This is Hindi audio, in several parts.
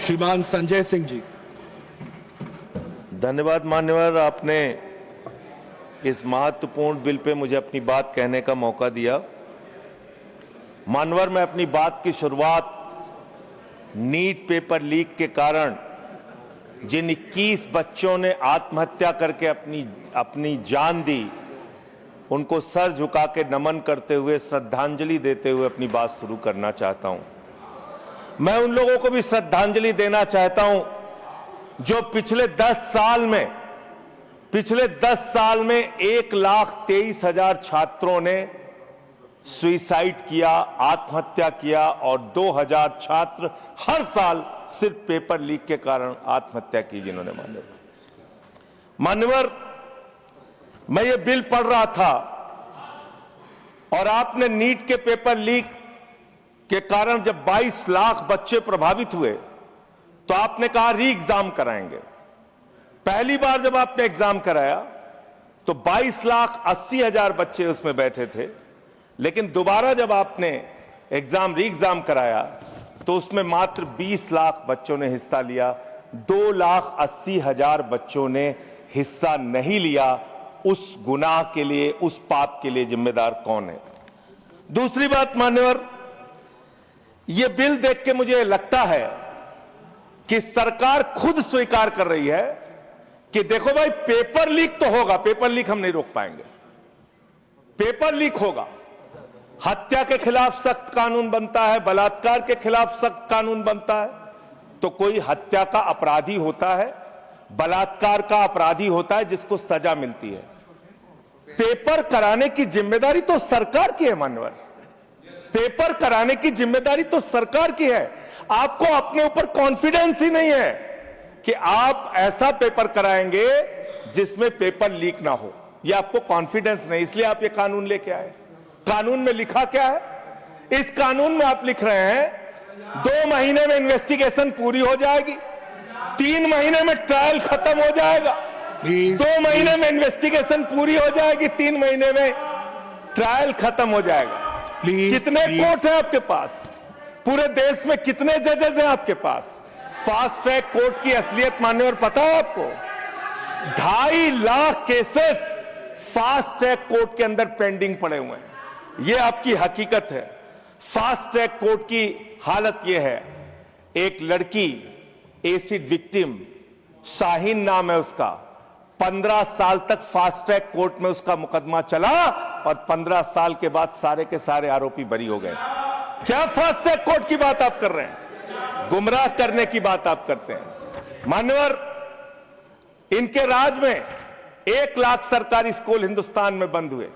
श्रीमान संजय सिंह जी। धन्यवाद मान्यवर, आपने इस महत्वपूर्ण बिल पे मुझे अपनी बात कहने का मौका दिया। मान्यवर, मैं अपनी बात की शुरुआत नीट पेपर लीक के कारण जिन 21 बच्चों ने आत्महत्या करके अपनी जान दी, उनको सर झुका के नमन करते हुए, श्रद्धांजलि देते हुए अपनी बात शुरू करना चाहता हूं। मैं उन लोगों को भी श्रद्धांजलि देना चाहता हूं जो पिछले 10 साल में 1,23,000 छात्रों ने सुसाइड किया, आत्महत्या किया, और 2,000 छात्र हर साल सिर्फ पेपर लीक के कारण आत्महत्या की जिन्होंने। मान्यवर, मैं ये बिल पढ़ रहा था और आपने नीट के पेपर लीक के कारण जब 22 लाख बच्चे प्रभावित हुए तो आपने कहा री एग्जाम कराएंगे। पहली बार जब आपने एग्जाम कराया तो 22,80,000 बच्चे उसमें बैठे थे, लेकिन दोबारा जब आपने री एग्जाम कराया तो उसमें मात्र 20 लाख बच्चों ने हिस्सा लिया। 2,80,000 बच्चों ने हिस्सा नहीं लिया। उस गुनाह के लिए, उस पाप के लिए जिम्मेदार कौन है? दूसरी बात मान्यवर, यह बिल देख के मुझे लगता है कि सरकार खुद स्वीकार कर रही है कि देखो भाई, पेपर लीक तो होगा, पेपर लीक हम नहीं रोक पाएंगे, पेपर लीक होगा। हत्या के खिलाफ सख्त कानून बनता है, बलात्कार के खिलाफ सख्त कानून बनता है। तो कोई हत्या का अपराधी होता है, बलात्कार का अपराधी होता है जिसको सजा मिलती है। पेपर कराने की जिम्मेदारी तो सरकार की है मान्यवर, पेपर कराने की जिम्मेदारी तो सरकार की है। आपको अपने ऊपर कॉन्फिडेंस ही नहीं है कि आप ऐसा पेपर कराएंगे जिसमें पेपर लीक ना हो। यह आपको कॉन्फिडेंस नहीं, इसलिए आप ये कानून लेके आए। कानून में लिखा क्या है? इस कानून में आप लिख रहे हैं 2 महीने में इन्वेस्टिगेशन पूरी हो जाएगी, 3 महीने में ट्रायल खत्म हो जाएगा। 2 महीने में इन्वेस्टिगेशन पूरी हो जाएगी, 3 महीने में ट्रायल खत्म हो जाएगा। कितने कोर्ट हैं आपके पास? पूरे देश में कितने जजेस हैं आपके पास? फास्ट ट्रैक कोर्ट की असलियत मान्यवर पता है आपको? 2.5 lakh cases fast track court के अंदर पेंडिंग पड़े हुए हैं। यह आपकी हकीकत है। फास्ट ट्रैक कोर्ट की हालत यह है, एक लड़की एसिड विक्टिम, शाहीन नाम है उसका, 15 साल तक फास्ट ट्रैक कोर्ट में उसका मुकदमा चला और 15 साल के बाद सारे के सारे आरोपी बरी हो गए। क्या फास्ट ट्रैक कोर्ट की बात आप कर रहे हैं? गुमराह करने की बात आप करते हैं। मान्यवर, इनके राज में 1 लाख सरकारी स्कूल हिंदुस्तान में बंद हुए।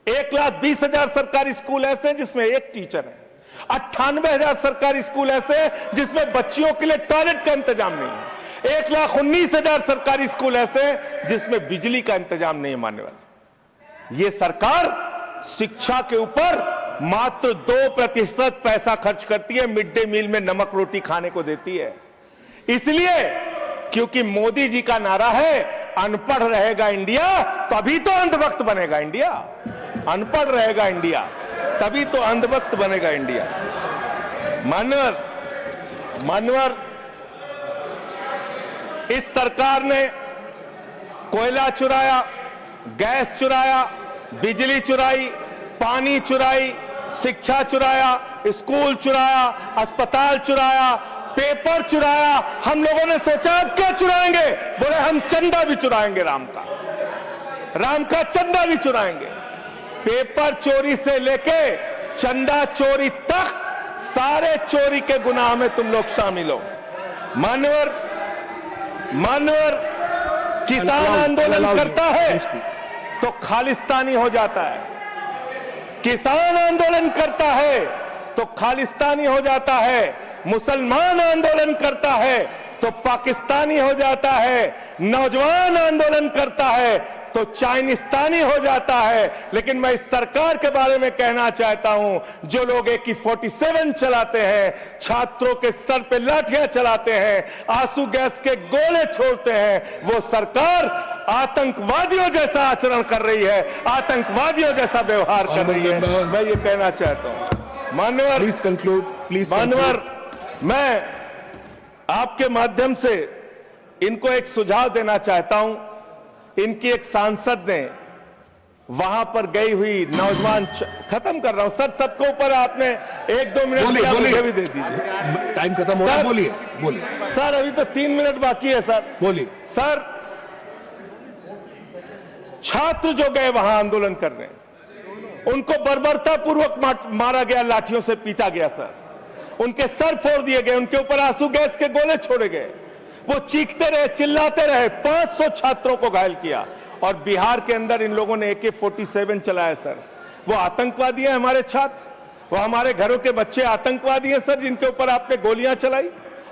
1,20,000 सरकारी स्कूल ऐसे हैं जिसमें एक टीचर है। 98,000 सरकारी स्कूल ऐसे हैं जिसमें बच्चियों के लिए टॉयलेट का इंतजाम नहीं है। 1,19,000 सरकारी स्कूल ऐसे हैं जिसमें बिजली का इंतजाम नहीं है। मान्यवर, यह सरकार शिक्षा के ऊपर मात्र 2% पैसा खर्च करती है, मिड डे मील में नमक रोटी खाने को देती है। इसलिए क्योंकि मोदी जी का नारा है अनपढ़ रहेगा इंडिया, तभी तो अंधभक्त बनेगा इंडिया। अनपढ़ रहेगा इंडिया, तभी तो अंधभक्त बनेगा इंडिया। मान्यवर, इस सरकार ने कोयला चुराया, गैस चुराया, बिजली चुराई, पानी चुराई, शिक्षा चुराया, स्कूल चुराया, अस्पताल चुराया, पेपर चुराया। हम लोगों ने सोचा अब क्या चुराएंगे? बोले हम चंदा भी चुराएंगे, राम का चंदा भी चुराएंगे। पेपर चोरी से लेके चंदा चोरी तक सारे चोरी के गुनाह में तुम लोग शामिल हो। मान्यवर, किसान आंदोलन करता है तो खालिस्तानी हो जाता है। किसान आंदोलन करता है तो खालिस्तानी हो जाता है। मुसलमान आंदोलन करता है तो पाकिस्तानी हो जाता है। नौजवान आंदोलन करता है तो चाइनिस्तानी हो जाता है। लेकिन मैं इस सरकार के बारे में कहना चाहता हूं, जो लोग AK-47 चलाते हैं, छात्रों के सर पे लाठियां चलाते हैं, आंसू गैस के गोले छोड़ते हैं, वो सरकार आतंकवादियों जैसा आचरण कर रही है, आतंकवादियों जैसा व्यवहार कर रही है। मैं ये कहना चाहता हूं। मान्यवर, प्लीज कंक्लूड, प्लीज। मान्यवर, मैं आपके माध्यम से इनको एक सुझाव देना चाहता हूं। इनकी एक सांसद ने वहां पर गई हुई नौजवान, खत्म कर रहा हूं सर, सबके ऊपर आपने 1-2 मिनट मुझे भी दे दीजिए, टाइम खत्म हो रहा है, बोलिए बोलिए सर, अभी तो 3 मिनट बाकी है सर, बोलिए सर। छात्र जो गए वहां आंदोलन करने, उनको बर्बरता पूर्वक मारा गया, लाठियों से पीटा गया सर, उनके सर फोड़ दिए गए, उनके ऊपर आंसू गैस के गोले छोड़े गए, वो चीखते रहे, चिल्लाते रहे, 500 छात्रों को घायल किया। और बिहार के अंदर इन लोगों ने AK-47 चलाया सर। वो आतंकवादी हैं हमारे छात्र, वो हमारे घरों के बच्चे आतंकवादी हैं सर, जिनके ऊपर आपने गोलियां चलाई।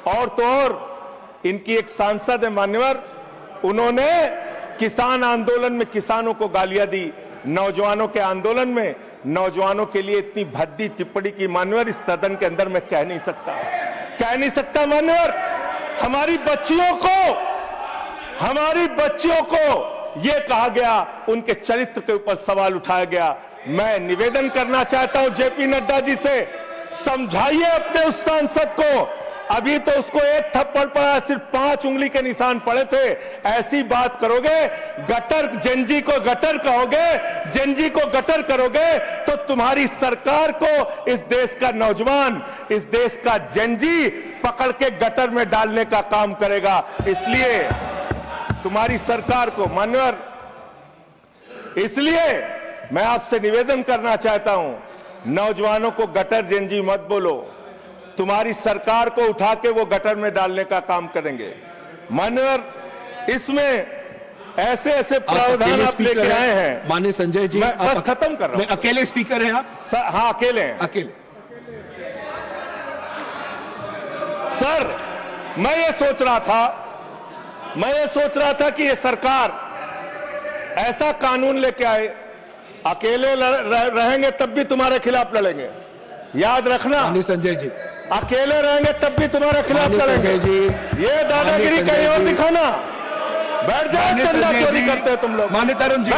और तो और इनकी एक सांसद है मान्यवर, उन्होंने किसान आंदोलन में किसानों को गालियां दी, नौजवानों के आंदोलन में नौजवानों के लिए इतनी भद्दी टिप्पणी की मान्यवर, इस सदन के अंदर मैं कह नहीं सकता मान्यवर। हमारी बच्चियों को यह कहा गया, उनके चरित्र के ऊपर सवाल उठाया गया। मैं निवेदन करना चाहता हूं JP नड्डा जी से, समझाइए अपने उस सांसद को। अभी तो उसको एक थप्पड़ पड़ा, सिर्फ 5 उंगली के निशान पड़े थे। ऐसी बात करोगे, गटर जेनजी को गटर कहोगे, जेनजी को गटर करोगे, तो तुम्हारी सरकार को इस देश का नौजवान, इस देश का जेनजी पकड़ के गटर में डालने का काम करेगा। इसलिए तुम्हारी सरकार को मान्यवर, इसलिए मैं आपसे निवेदन करना चाहता हूं, नौजवानों को गटर जेनजी मत बोलो, तुम्हारी सरकार को उठा के वो गटर में डालने का काम करेंगे मान्यवर। इसमें ऐसे प्रावधान आप लेके आए हैं माननीय संजय जी। मैं बस खत्म कर रहा हूं। अकेले स्पीकर हैं आप? हाँ अकेले हैं। अकेले सर, मैं ये सोच रहा था कि ये सरकार ऐसा कानून लेके आए, अकेले रहेंगे तब भी तुम्हारे खिलाफ लड़ेंगे, याद रखना। संजय जी, अकेले रहेंगे तब भी तुम्हारे खिलाफ लड़ेंगे जी। ये दादागिरी कहीं और दिखाना। बैठ जाओ, चंदा चोरी करते हो तुम लोग। माननीय तरुण जी,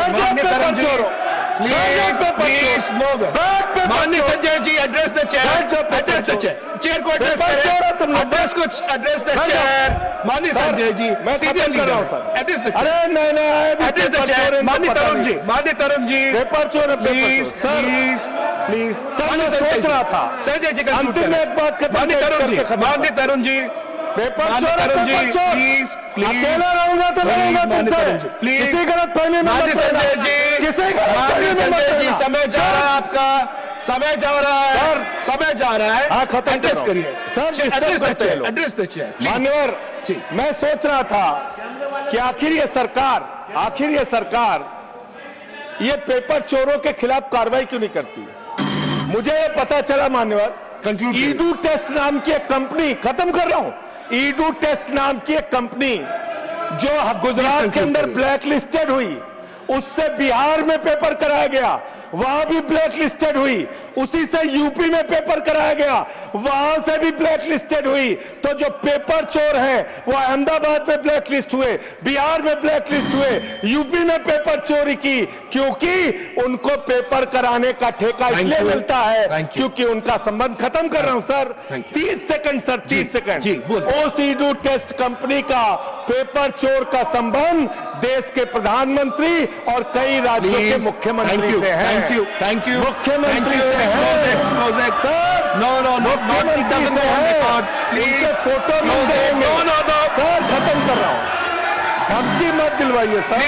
माननीय Sanjay ji, address the chair को एड्रेस द चेयर। माननीय संजय जी, मैं खत्म कर रहा हूं सर, एड्रेस द चेयर। अरे नहीं, एड्रेस द चेयर। माननीय तरुण जी, पेपर चोर, प्लीज सर, मैं सोच रहा था संजय जी अंतिम में एक बात खत्म। माननीय तरुण जी, पेपर चोर, प्लीज अकेला रहूंगा तो रहूंगा तुमसे, किसी गलत फहमी में मत संजय जी, संजय जी, समय जा रहा है आपका, समय जा रहा है। हाँ, खत्म एड्रेस करिए सर, एड्रेस द चेयर। मान्यवर, मैं सोच रहा था कि आखिर ये सरकार ये पेपर चोरों के खिलाफ कार्रवाई क्यों नहीं करती। मुझे ये पता चला मान्यवर, ईडू टेस्ट नाम की एक कंपनी, खत्म कर रहा हूं, ईडू टेस्ट नाम की एक कंपनी जो गुजरात के अंदर ब्लैक लिस्टेड हुई, उससे बिहार में पेपर कराया गया, वहां भी ब्लैक लिस्टेड हुई, उसी से यूपी में पेपर कराया गया, वहां से भी ब्लैक लिस्टेड हुई। तो जो पेपर चोर हैं वो अहमदाबाद में ब्लैक लिस्ट हुए, बिहार में ब्लैक लिस्ट हुए, यूपी में पेपर चोरी की, क्योंकि उनको पेपर कराने का ठेका इसलिए मिलता है क्योंकि उनका संबंध, खत्म कर रहा हूं सर, 30 सेकंड सर, 30 सेकंड। उस ईडू टेस्ट कंपनी का पेपर चोर का संबंध देश के प्रधानमंत्री और कई राज्यों के मुख्यमंत्री से है। थैंक यू मुख्यमंत्री से है सर, मुख्यमंत्री से है, उनके फोटो मिल जाएंगे सर। खत्म कर रहा हूं, धमकी मत दिलवाइए सर,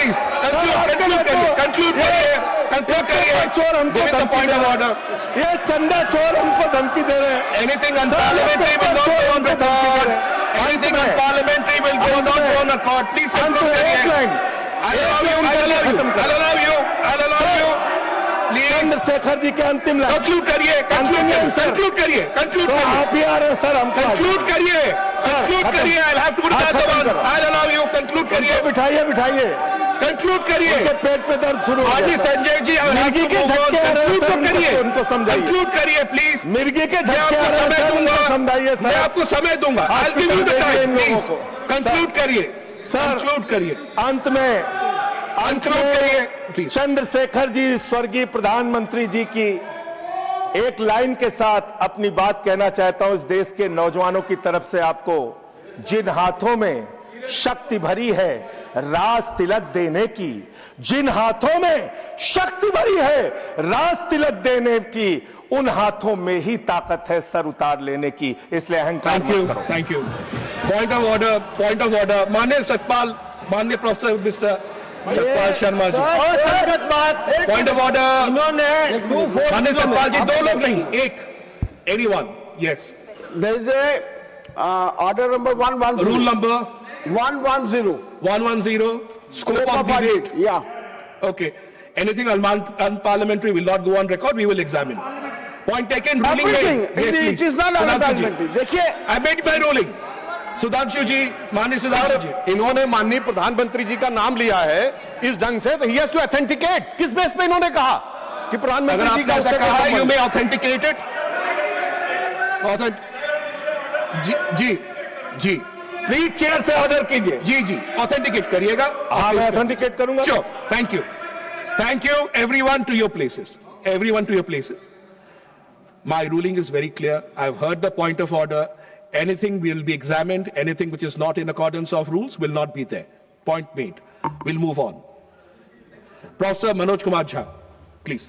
कंक्लूड करिए। चोर हमको धमकी दे रहे हैं, ये चंदा चोर हमको धमकी दे रहे हैं। Anything unparliamentary will not go on record, anything unparliamentary will not go on record. Please conclude करिए। चंद्रशेखर जी के अंतिम लाइन कंक्लूड करिए। आप ही आ रहे हैं सर, हम कंक्लूड करिए। I have to put that one, I will allow you. Conclude करिए, बिठाइए, कंक्लूड करिए। पेट पे दर्द शुरू हो गया संजय जी, मिर्गी के झटके आ रहे हैं, करिए, उनको समझाइए। कंक्लूड करिए प्लीज। मिर्गी के झटके आ रहे हैं, समझाइए सर। मैं आपको समय दूंगा, I will give you the time, please conclude करिए सर, कंक्लूड करिए। अंत में चंद्रशेखर जी, स्वर्गीय प्रधानमंत्री जी की एक लाइन के साथ अपनी बात कहना चाहता हूं, इस देश के नौजवानों की तरफ से आपको जिन हाथों में शक्ति भरी है राज तिलक देने की, जिन हाथों में शक्ति भरी है राज तिलक देने की, उन हाथों में ही ताकत है सर उतार लेने की। इसलिए अहंकार थैंक यू, मत करो। Thank you. Point of order, point of order. माननीय सतपाल, माननीय professor mister Satpal Sharma ji, point of order. माननीय सतपाल जी, दो लोग नहीं, एक, anyone. Yes, There is a order number 110. Rule number 110. 110, scope of debate. Yeah. Okay. Anything unparliamentary will not go on record. We will examine. Point taken. Ruling Everything. made. Yes, It please. is not Sudhanshu ji. unparliamentary. देखिए, I made my ruling. Sudhanshu ji, माननीय सुधांशु जी, इन्होंने माननीय प्रधानमंत्री जी का नाम लिया है इस ढंग से, तो ही हैज टू ऑथेंटिकेट। किस बेस पे इन्होंने कहा कि अगर प्रधानमंत्री जी आपने का ऐसा उससे कहा, क्या you संबंध? may authenticate it. जी जी जी, प्लीज चेयर से ऑर्डर कीजिए। जी जी, ऑथेंटिकेट करिएगा। हाँ, मैं ऑथेंटिकेट करूंगा। Sure. Thank you. Thank you, everyone to your places. Everyone to your places. My ruling is very clear. I've heard the point of order. Anything will be examined. Anything which is not in accordance of rules will not be there. Point made. We'll move on. Professor Manoj Kumar Jha, please.